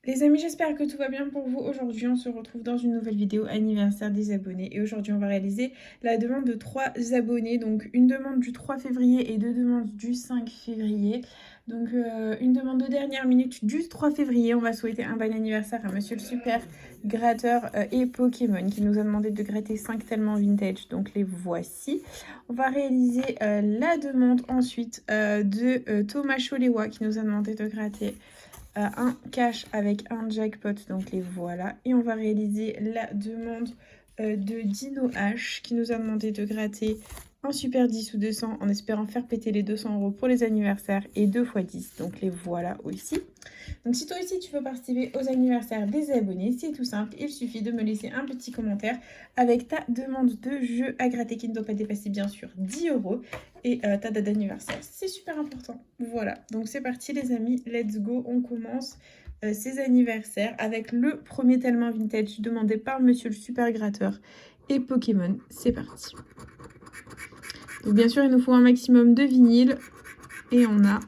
Les amis, j'espère que tout va bien pour vous. Aujourd'hui, on se retrouve dans une nouvelle vidéo anniversaire des abonnés. Et aujourd'hui, on va réaliser la demande de 3 abonnés. Donc, une demande du 3 février et 2 demandes du 5 février. Donc, une demande de dernière minute du 3 février. On va souhaiter un bon anniversaire à Monsieur le Super Gratteur et Pokémon qui nous a demandé de gratter 5 tellement vintage. Donc, les voici. On va réaliser la demande ensuite de Thomas Choléwa qui nous a demandé de gratter un cash avec un jackpot, donc les voilà. Et on va réaliser la demande de Dino H qui nous a demandé de gratter un super 10 ou 200 en espérant faire péter les 200 € pour les anniversaires et 2 x 10, donc les voilà aussi. Donc si toi aussi tu veux participer aux anniversaires des abonnés, c'est tout simple, il suffit de me laisser un petit commentaire avec ta demande de jeu à gratter qui ne doit pas dépasser bien sûr 10 € et ta date d'anniversaire, c'est super important. Voilà, donc c'est parti les amis, let's go, on commence ces anniversaires avec le premier tellement vintage demandé par Monsieur le Super Gratteur et Pokémon, c'est parti. Donc bien sûr il nous faut un maximum de vinyle et on a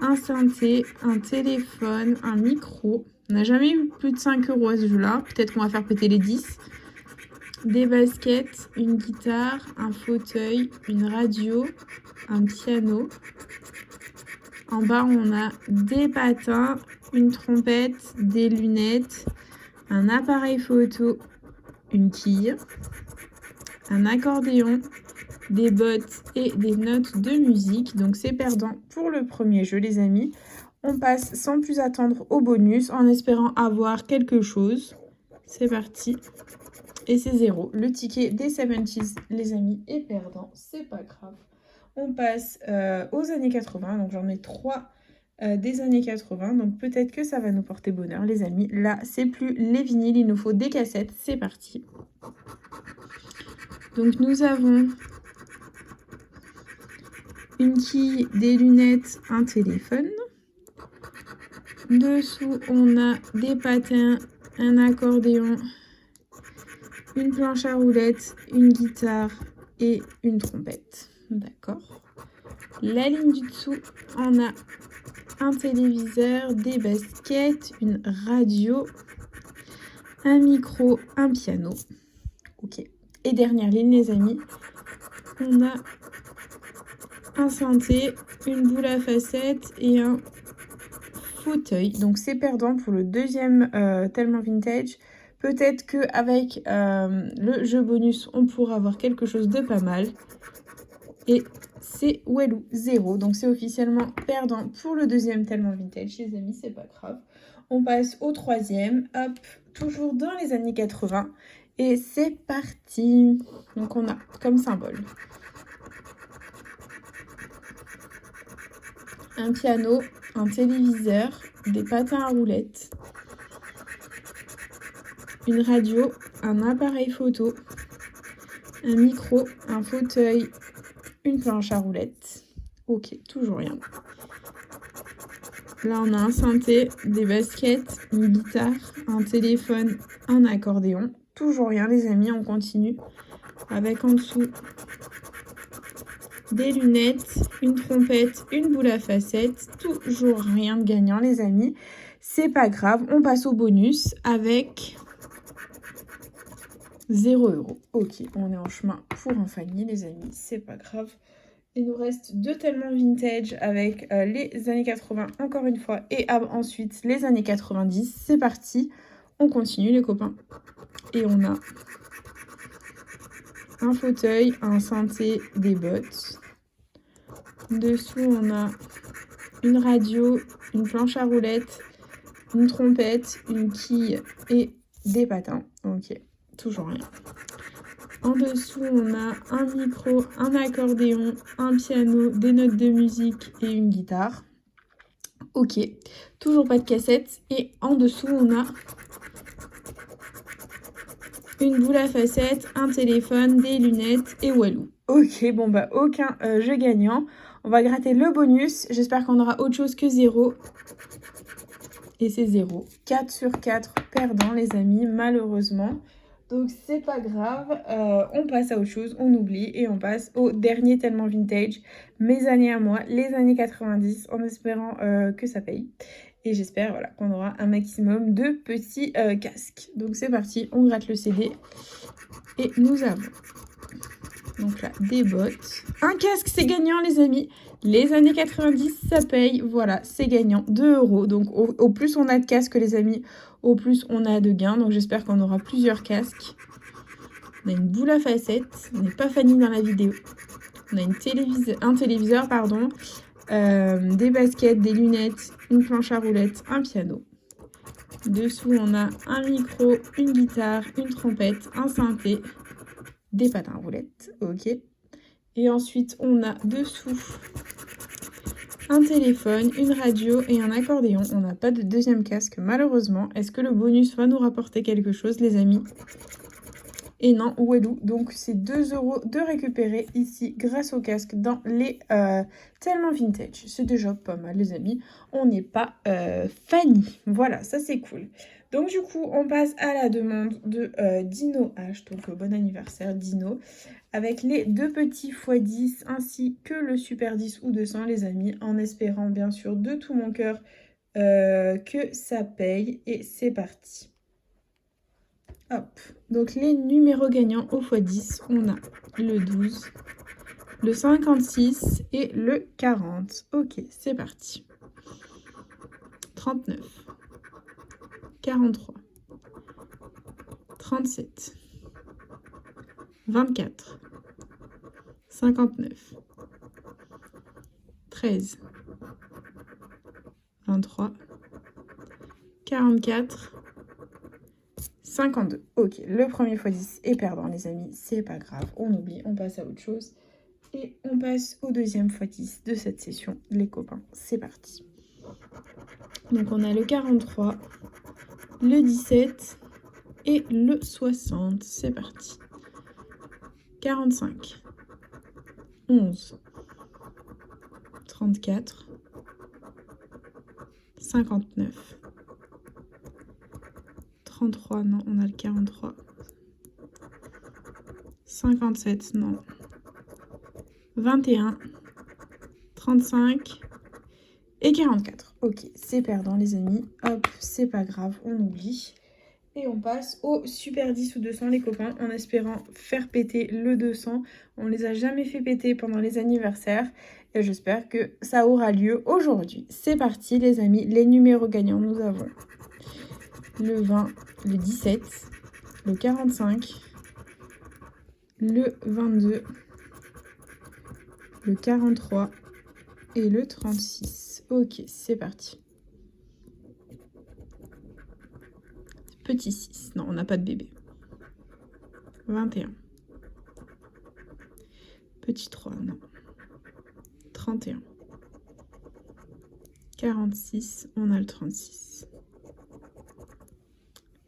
un synthé, un téléphone, un micro. On n'a jamais eu plus de 5 € à ce jeu-là. Peut-être qu'on va faire péter les 10. Des baskets, une guitare, un fauteuil, une radio, un piano. En bas, on a des patins, une trompette, des lunettes, un appareil photo, une quille, un accordéon, des bottes et des notes de musique. Donc c'est perdant pour le premier jeu les amis. On passe sans plus attendre au bonus en espérant avoir quelque chose. C'est parti. Et c'est 0. Le ticket des 70s les amis est perdant. C'est pas grave. On passe aux années 80. Donc j'en ai 3 des années 80. Donc peut-être que ça va nous porter bonheur les amis. Là c'est plus les vinyles. Il nous faut des cassettes. C'est parti. Donc nous avons une quille, des lunettes, un téléphone. Dessous, on a des patins, un accordéon, une planche à roulettes, une guitare et une trompette. D'accord. La ligne du dessous, on a un téléviseur, des baskets, une radio, un micro, un piano. Ok. Et dernière ligne, les amis, on a un synthé, une boule à facettes et un fauteuil. Donc c'est perdant pour le deuxième tellement vintage. Peut-être qu'avec le jeu bonus, on pourra avoir quelque chose de pas mal. Et c'est Walou 0. Donc c'est officiellement perdant pour le deuxième tellement vintage. Les amis, c'est pas grave. On passe au troisième. Hop, toujours dans les années 80. Et c'est parti. Donc on a comme symbole un piano, un téléviseur, des patins à roulettes, une radio, un appareil photo, un micro, un fauteuil, une planche à roulettes. Ok, toujours rien. Là, on a un synthé, des baskets, une guitare, un téléphone, un accordéon. Toujours rien, les amis, on continue. Avec en dessous des lunettes, une trompette, une boule à facettes. Toujours rien de gagnant, les amis. C'est pas grave, on passe au bonus avec 0 €. Ok, on est en chemin pour un famille, les amis. C'est pas grave. Il nous reste 2 tellement vintage avec les années 80 encore une fois et ensuite les années 90. C'est parti, on continue les copains. Et on a un fauteuil, un synthé, des bottes. Dessous on a une radio, une planche à roulettes, une trompette, une quille et des patins. Ok, toujours rien. En dessous, on a un micro, un accordéon, un piano, des notes de musique et une guitare. Ok, toujours pas de cassette. Et en dessous, on a une boule à facettes, un téléphone, des lunettes et Walou. Ok, bon bah aucun jeu gagnant. On va gratter le bonus. J'espère qu'on aura autre chose que 0. Et c'est 0. 4 sur 4 perdants, les amis, malheureusement. Donc c'est pas grave, on passe à autre chose, on oublie et on passe au dernier tellement vintage, mes années à moi, les années 90, en espérant que ça paye. Et j'espère voilà, qu'on aura un maximum de petits casques. Donc c'est parti, on gratte le CD et nous avons donc là des bottes. Un casque, c'est gagnant les amis. Les années 90, ça paye. Voilà, c'est gagnant. 2 €. Donc au plus on a de casques les amis, au plus on a de gains. Donc j'espère qu'on aura plusieurs casques. On a une boule à facettes. On n'est pas Fanny dans la vidéo. On a un téléviseur, pardon. Des baskets, des lunettes, une planche à roulettes, un piano. Dessous, on a un micro, une guitare, une trompette, un synthé, des patins à roulettes. Ok. Et ensuite, on a dessous un téléphone, une radio et un accordéon. On n'a pas de deuxième casque, malheureusement. Est-ce que le bonus va nous rapporter quelque chose, les amis? Et non, Walou. Donc, c'est 2 € de récupérer ici grâce au casque dans les tellement vintage. C'est déjà pas mal, les amis. On n'est pas Fanny. Voilà, ça, c'est cool. Donc, du coup, on passe à la demande de Dino H. Donc, bon anniversaire, Dino. Avec les 2 petits x10 ainsi que le super 10 ou 200, les amis. En espérant, bien sûr, de tout mon cœur que ça paye. Et c'est parti. Hop, donc les numéros gagnants au x10, on a le 12, le 56 et le 40. Ok, c'est parti. 39, 43, 37, 24, 59, 13, 23, 44, 52. Ok, le premier x10 est perdant, les amis. C'est pas grave, on oublie, on passe à autre chose. Et on passe au deuxième x10 de cette session, les copains. C'est parti. Donc, on a le 43, le 17 et le 60. C'est parti. 45, 11, 34, 59, 33, non, on a le 43. 57, non. 21, 35 et 44. Ok, c'est perdant les amis. Hop, c'est pas grave, on oublie. Et on passe au super 10 ou 200 les copains, en espérant faire péter le 200. On les a jamais fait péter pendant les anniversaires. Et j'espère que ça aura lieu aujourd'hui. C'est parti les amis, les numéros gagnants, nous avons le 20, le 17, le 45, le 22, le 43 et le 36. Ok, c'est parti. Petit 6. Non, on n'a pas de bébé. 21. Petit 3, non. 31. 46, on a le 36.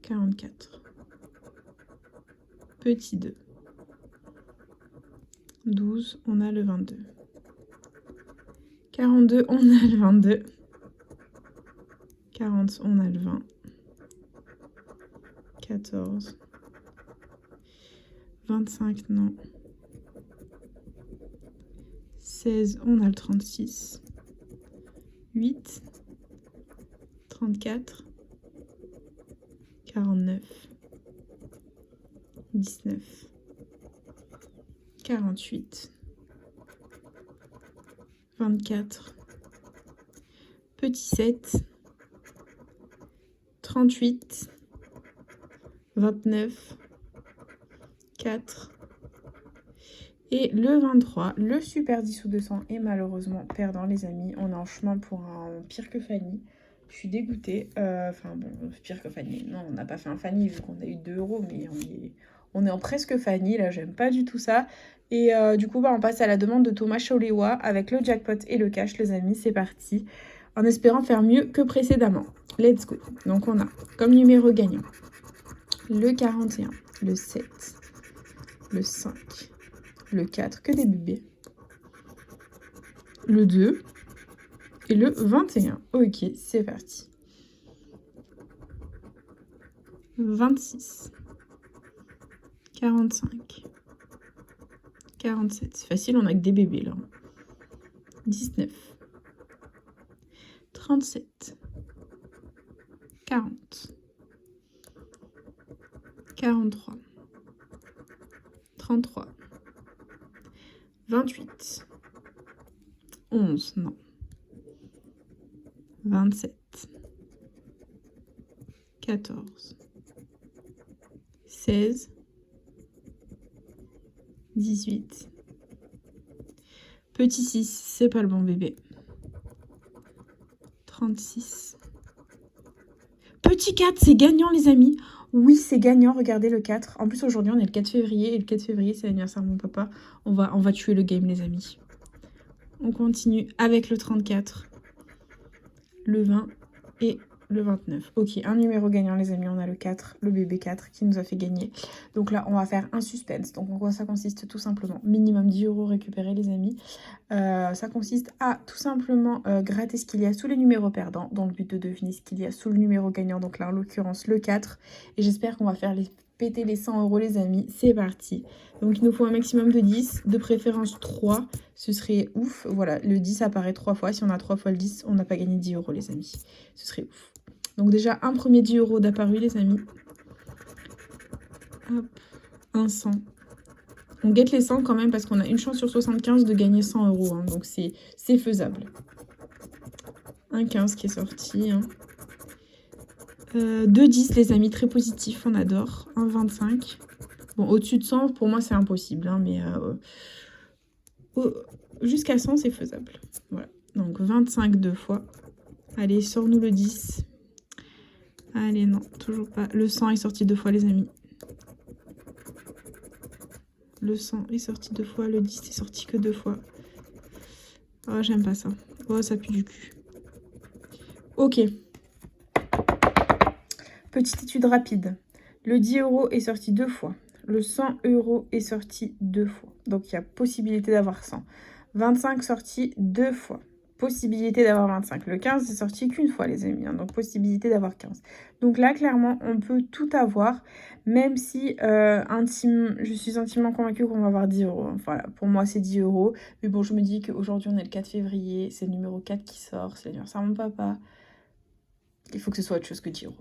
44. Petit 2. 12, on a le 22. 42, on a le 22. 40, on a le 20. 14. 25, non. 16, on a le 36. 8. 34. 49. 19. 48. 24. Petit 7. 38. 29. 4. Et le 23, le super 10 ou 200 est malheureusement perdant les amis. On est en chemin pour un pire que Fanny. Je suis dégoûtée. Enfin bon, pire que Fanny. Non, on n'a pas fait un Fanny vu qu'on a eu 2 €, mais on est en presque Fanny. Là, j'aime pas du tout ça. Et du coup, on passe à la demande de Thomas Cholewa avec le jackpot et le cash, les amis. C'est parti. En espérant faire mieux que précédemment. Let's go. Donc, on a comme numéro gagnant le 41, le 7, le 5, le 4, que des bébés, le 2 et le 21. Ok, c'est parti. 26, 45. 47. C'est facile, on a que des bébés là. 19. 37. 40. 43. 33. 28. 11, non. 27. 14. 16. 18. Petit 6, c'est pas le bon bébé. 36. Petit 4, c'est gagnant les amis. Oui, c'est gagnant, regardez le 4. En plus, aujourd'hui, on est le 4 février. Et le 4 février, c'est l'anniversaire de mon papa. On va tuer le game, les amis. On continue avec le 34, le 20 et le 29. Ok, un numéro gagnant, les amis. On a le 4, le bébé 4 qui nous a fait gagner. Donc là, on va faire un suspense. Donc en quoi ça consiste tout simplement? Minimum 10 € récupérés, les amis. Ça consiste à tout simplement gratter ce qu'il y a sous les numéros perdants dans le but de deviner ce qu'il y a sous le numéro gagnant. Donc là, en l'occurrence, le 4. Et j'espère qu'on va faire péter les 100 €, les amis. C'est parti. Donc il nous faut un maximum de 10, de préférence 3. Ce serait ouf. Voilà, le 10 apparaît 3 fois. Si on a 3 fois le 10, on n'a pas gagné 10 €, les amis. Ce serait ouf. Donc déjà, un premier 10 € d'apparu, les amis. Hop, un 100. On guette les 100 quand même parce qu'on a une chance sur 75 de gagner 100 €. Hein, donc c'est faisable. Un 15 qui est sorti. Hein. 2 10, les amis, très positif, on adore. Un 25. Bon, au-dessus de 100, pour moi, c'est impossible. Hein, mais jusqu'à 100, c'est faisable. Voilà. Donc 25 deux fois. Allez, sors-nous le 10. Allez, non, toujours pas. Le 100 est sorti 2 fois, les amis. Le 100 est sorti 2 fois. Le 10 est sorti que 2 fois. Oh, j'aime pas ça. Oh, ça pue du cul. Ok. Petite étude rapide. Le 10 € est sorti 2 fois. Le 100 € est sorti 2 fois. Donc, il y a possibilité d'avoir 100. 25 sorti 2 fois. Possibilité d'avoir 25. Le 15 est sorti qu'une fois, les amis. Hein, donc, possibilité d'avoir 15. Donc là, clairement, on peut tout avoir. Même si je suis intimement convaincue qu'on va avoir 10 €. Hein. Voilà, pour moi, c'est 10 €. Mais bon, je me dis qu'aujourd'hui, on est le 4 février. C'est le numéro 4 qui sort. C'est l'anniversaire de mon papa. Il faut que ce soit autre chose que 10 €.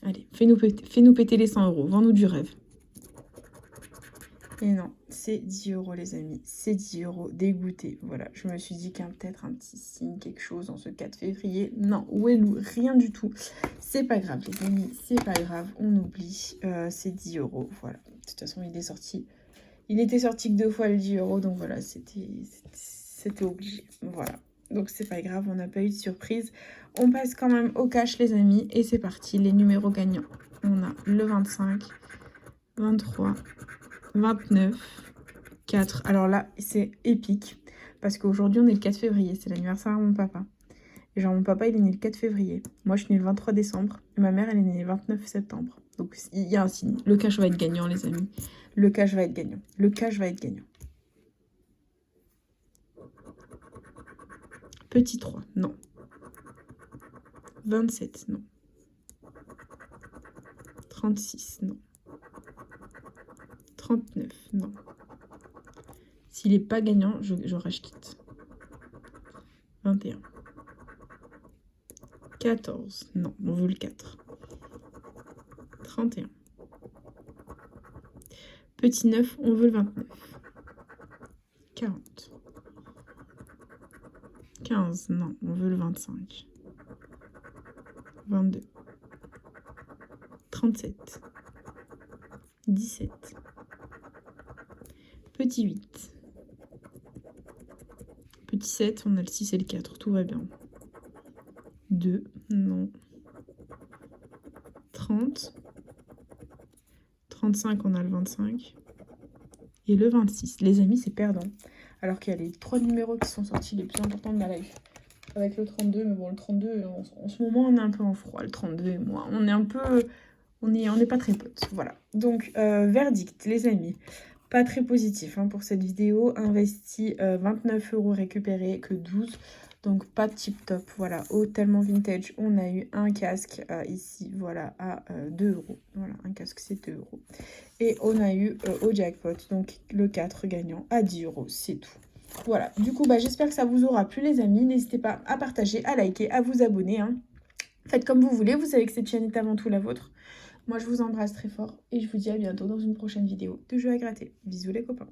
Allez, fais-nous péter les 100 €. Vends-nous du rêve. Et non, c'est 10 € les amis. C'est 10 € dégoûté. Voilà, je me suis dit peut-être un petit signe, quelque chose en ce 4 février. Non, Ouelou, rien du tout. C'est pas grave les amis, c'est pas grave. On oublie. C'est 10 €. Voilà, de toute façon, il est sorti. Il était sorti que 2 fois le 10 €. Donc voilà, c'était obligé. Voilà. Donc c'est pas grave, on n'a pas eu de surprise. On passe quand même au cash les amis. Et c'est parti, les numéros gagnants. On a le 25, 23, 29, 4. Alors là, c'est épique. Parce qu'aujourd'hui, on est le 4 février. C'est l'anniversaire de mon papa. Et genre, mon papa, il est né le 4 février. Moi, je suis née le 23 décembre. Et ma mère, elle est née le 29 septembre. Donc, il y a un signe. Le cash va être gagnant, les amis. Le cash va être gagnant. Le cash va être gagnant. Petit 3, non. 27, non. 36, non. 39, non. S'il n'est pas gagnant, je rage quitte. 21. 14, non, on veut le 4. 31. Petit 9, on veut le 29. 40. 15, non, on veut le 25. 22. 37. 17. Petit 8. Petit 7, on a le 6 et le 4, tout va bien. 2, non. 30. 35, on a le 25. Et le 26. Les amis, c'est perdant. Alors qu'il y a les 3 numéros qui sont sortis les plus importants de ma life. Avec le 32, mais bon, le 32, en ce moment, on est un peu en froid. Le 32 et moi, on est un peu... On n'est pas très potes. Voilà. Donc, verdict, les amis. Pas très positif hein, pour cette vidéo. Investi 29 € récupérés, que 12. Donc pas tip top. Voilà, au tellement vintage, on a eu un casque ici, voilà, à 2 €. Voilà, un casque c'est 2 €. Et on a eu au jackpot, donc le 4 gagnant à 10 €, c'est tout. Voilà, du coup, j'espère que ça vous aura plu les amis. N'hésitez pas à partager, à liker, à vous abonner. Hein. Faites comme vous voulez, vous savez que cette chaîne est avant tout la vôtre. Moi, je vous embrasse très fort et je vous dis à bientôt dans une prochaine vidéo de jeux à gratter. Bisous les copains.